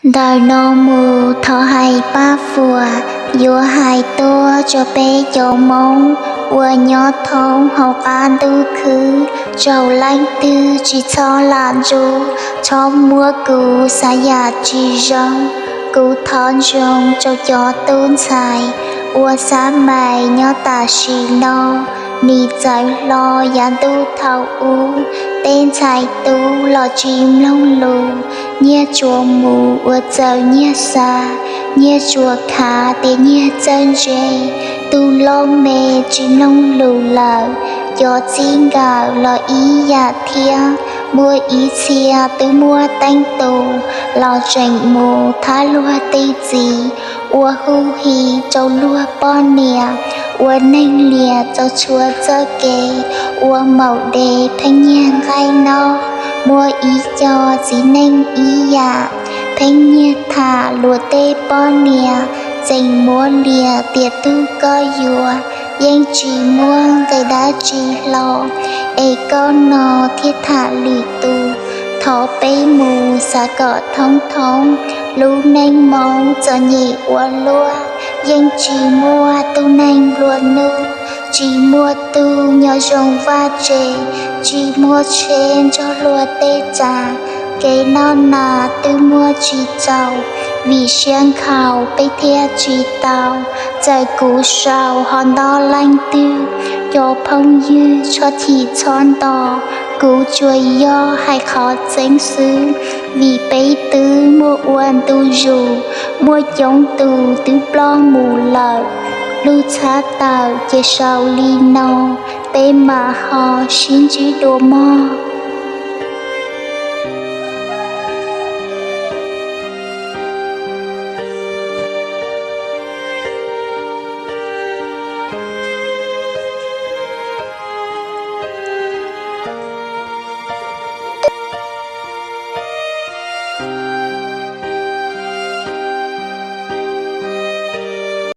Đời nô mù thọ hay ba phùa, vua hai tua cho bé cho mông, vua nhỏ thông học an tư khứ, trầu lanh tư chỉ cho làn dù, cho mua cú xa yà chỉ rong, cú thon rong cho tôn xài, vua xa mày nhỏ ta xì nô, nì giải lo yàn tu thảo u, tên chạy tu lo chim lông lù, nhé chùa mù ua dầu nhé xa, nhé chùa khá tế nhé chân dê, tu lo mê chim lông lù lờ, cho xin gạo lo ý dạ thia, mua ý xia tư mua tanh tù, lo tranh mù thá lua tê gì, ua hưu hì châu lua bon nìa, ua nênh lìa cho chúa chơ kê, ua màu đề thanh nhiên gai no, mua ý cho dì nênh ý dạ, thanh nhiên thả lùa tê bon nìa, dành mua lìa tiệt tu coi dùa, danh chỉ mua gây đá chỉ lo, ê con nò thiết thả lì tù, thọ bê mù xa cọ thông thông, lũ nênh mong cho nhị ua lua, danh chỉ mua tu nênh luôn nu, chỉ mua tu nhỏ rồng va chê, chỉ mua trên cho lua tê trà, cái non nà tư mua chỉ giàu, vì xiên khảo bê thea chỉ tàu, giải cú sao hòn đo lanh tư, cho phong dư cho thị chọn đỏ, cú chuối do hay khó danh xứ, vì bê tư mua uan tu dù, mua chống tù tư blo mù lợt, lưu chá tàu chế sao ly nô, bê mà họ xin chứ đồ mò.